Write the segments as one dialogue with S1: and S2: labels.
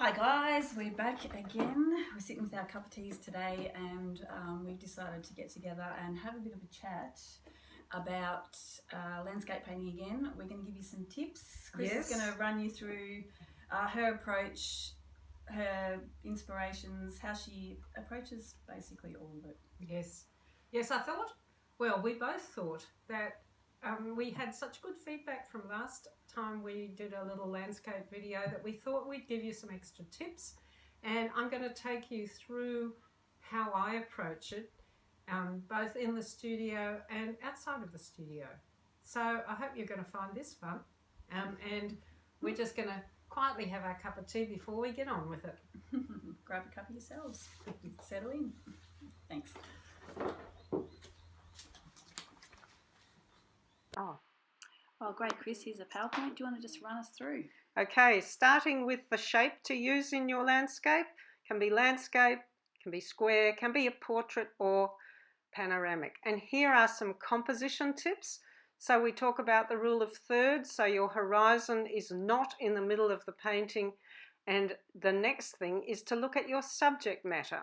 S1: Hi guys, we're back again. We're sitting with our cup of teas today and we've decided to get together and have a bit of a chat about landscape painting again. We're going to give you some tips. Chris is going to run you through her approach, her inspirations, how she approaches basically all of it.
S2: Yes, I thought, we both thought that we had such good feedback from last time we did a little landscape video that we thought we'd give you some extra tips, and I'm going to take you through how I approach it, both in the studio and outside of the studio. So I hope you're going to find this fun, and we're just going to quietly have our cup of tea before we get on with it.
S1: Grab a cup of yourselves, settle in. Thanks. Oh, great, Chris. Here's a PowerPoint. Do you want to just run us through?
S2: Okay, starting with the shape to use in your landscape. Can be square, can be a portrait or panoramic. And here are some composition tips. So we talk about the rule of thirds, so your horizon is not in the middle of the painting. And the next thing is to look at your subject matter.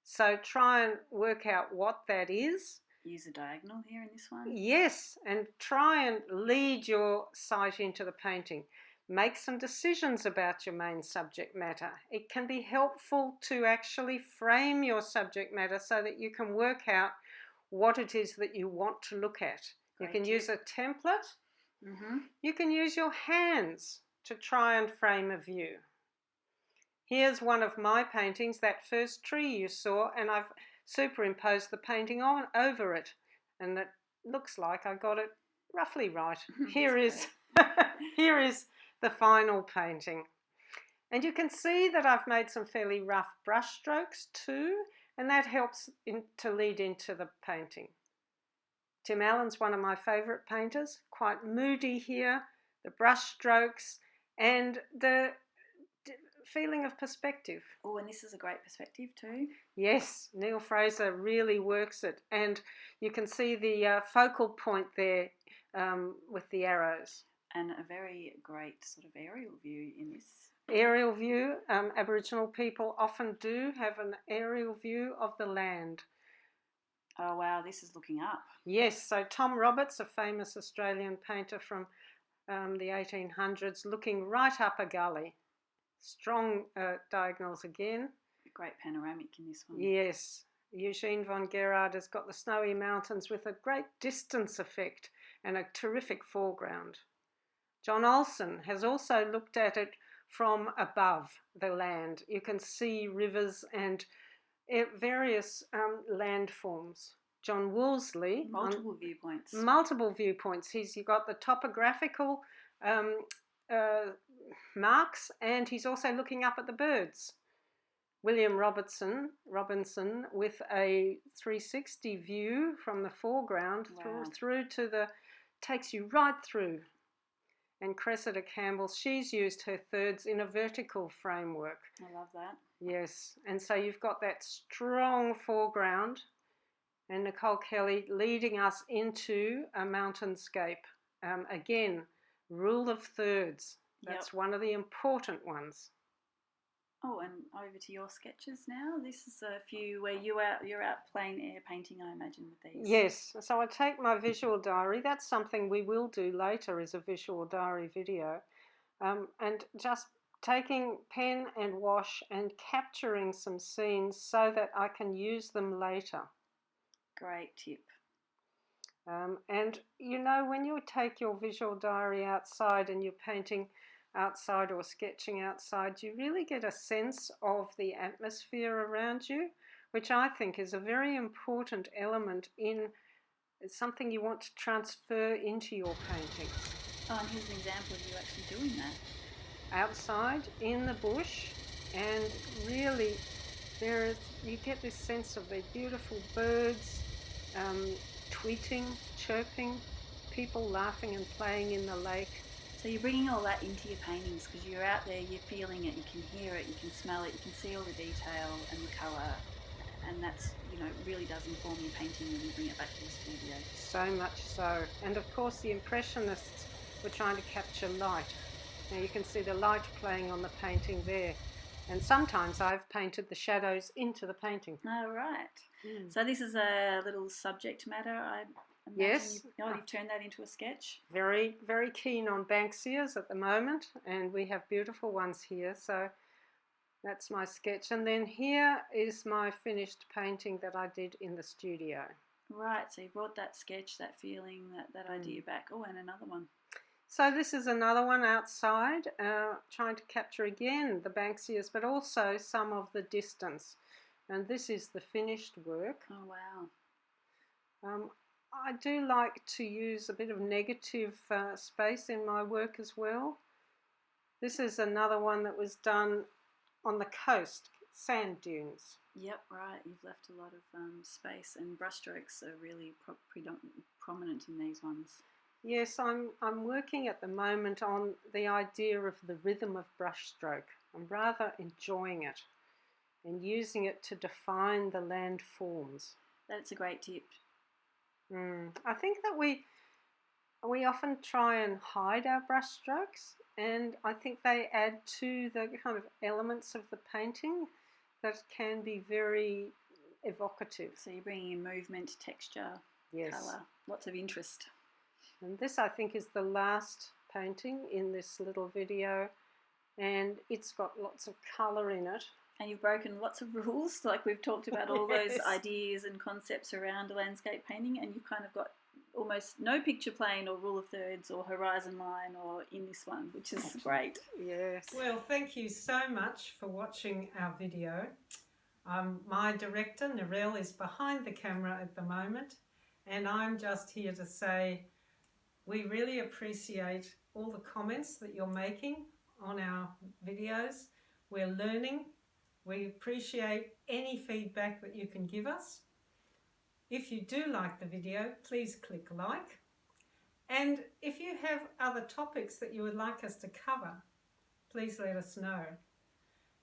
S2: So try and work out what that is.
S1: Use a diagonal here in this one.
S2: Yes, and try and lead your sight into the painting. Make some decisions about your main subject matter. It can be helpful to actually frame your subject matter so that you can work out what it is that you want to look at.
S1: Great
S2: you can
S1: tip.
S2: use a template. You can use your hands to try and frame a view. Here's one of my paintings, that first tree you saw, and I've superimposed the painting over it, and it looks like I got it roughly right. Here is the final painting, and you can see that I've made some fairly rough brush strokes too, and that helps to lead into the painting. Tim Allen's one of my favourite painters, quite moody here, the brush strokes and the feeling of perspective.
S1: Oh, and this is a great perspective too.
S2: Yes, Neil Fraser really works it, and you can see the focal point there with the arrows.
S1: And a very great sort of aerial view in this.
S2: Aerial view, Aboriginal people often do have an aerial view of the land.
S1: Oh wow, this is looking up.
S2: Yes, so Tom Roberts, a famous Australian painter from the 1800s, looking right up a gully. Strong diagonals again.
S1: Great panoramic in this one.
S2: Yes, Eugene von Gerard has got the snowy mountains with a great distance effect and a terrific foreground. John Olsen has also looked at it from above the land. You can see rivers and various landforms. John Woolsey.
S1: Multiple viewpoints.
S2: Multiple viewpoints. He's got the topographical marks, and he's also looking up at the birds. William Robinson with a 360 view from the foreground.
S1: Wow.
S2: through to takes you right through. And Cressida Campbell, she's used her thirds in a vertical framework.
S1: I love that.
S2: Yes, and so you've got that strong foreground, and Nicole Kelly leading us into a mountainscape. Again, rule of thirds. That's one of the important ones.
S1: Oh, and over to your sketches now. This is a few where you're out plein air painting, I imagine, with these.
S2: Yes, so I take my visual diary. That's something we will do later, is a visual diary video. And just taking pen and wash and capturing some scenes so that I can use them later.
S1: Great tip.
S2: And you know, when you take your visual diary outside and you're painting outside or sketching outside, you really get a sense of the atmosphere around you, which I think is a very important element in something you want to transfer into your paintings.
S1: Oh, and here's an example of you actually doing that.
S2: Outside in the bush, and really you get this sense of the beautiful birds tweeting, chirping, people laughing and playing in the lake.
S1: So you're bringing all that into your paintings because you're out there, you're feeling it, you can hear it, you can smell it, you can see all the detail and the colour, and that's, really does inform your painting when you bring it back to the studio.
S2: So much so. And of course the Impressionists were trying to capture light. Now you can see the light playing on the painting there. And sometimes I've painted the shadows into the painting.
S1: Oh, right. So this is a little subject matter, I imagine.
S2: Yes.
S1: You've turned that into a sketch.
S2: Very, very keen on Banksias at the moment, and we have beautiful ones here. So that's my sketch. And then here is my finished painting that I did in the studio.
S1: Right, so you brought that sketch, that feeling, that idea back. Oh, and another one.
S2: So this is another one outside, trying to capture again the Banksias, but also some of the distance. And this is the finished work.
S1: Oh, wow.
S2: I do like to use a bit of negative space in my work as well. This is another one that was done on the coast, sand dunes.
S1: Yep, right. You've left a lot of space, and brushstrokes are really prominent in these ones.
S2: Yes, I'm working at the moment on the idea of the rhythm of brushstroke. I'm rather enjoying it and using it to define the land forms.
S1: That's a great tip.
S2: I think that we often try and hide our brushstrokes, and I think they add to the kind of elements of the painting that can be very evocative.
S1: So you're bringing in movement, texture, colour, lots of interest.
S2: And this, I think, is the last painting in this little video, and it's got lots of colour in it.
S1: And you've broken lots of rules, like we've talked about all those ideas and concepts around landscape painting, and you've kind of got almost no picture plane or rule of thirds or horizon line or in this one, which is great.
S2: Yes.
S3: Well, thank you so much for watching our video. My director, Narelle, is behind the camera at the moment, and I'm just here to say we really appreciate all the comments that you're making on our videos. We're learning. We appreciate any feedback that you can give us. If you do like the video, please click like. And if you have other topics that you would like us to cover, please let us know.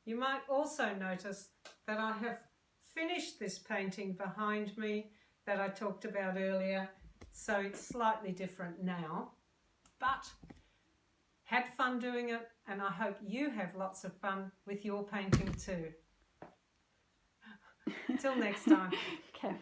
S3: You might also notice that I have finished this painting behind me that I talked about earlier, so it's slightly different now, but had fun doing it, and I hope you have lots of fun with your painting too. Till next time.
S1: Okay.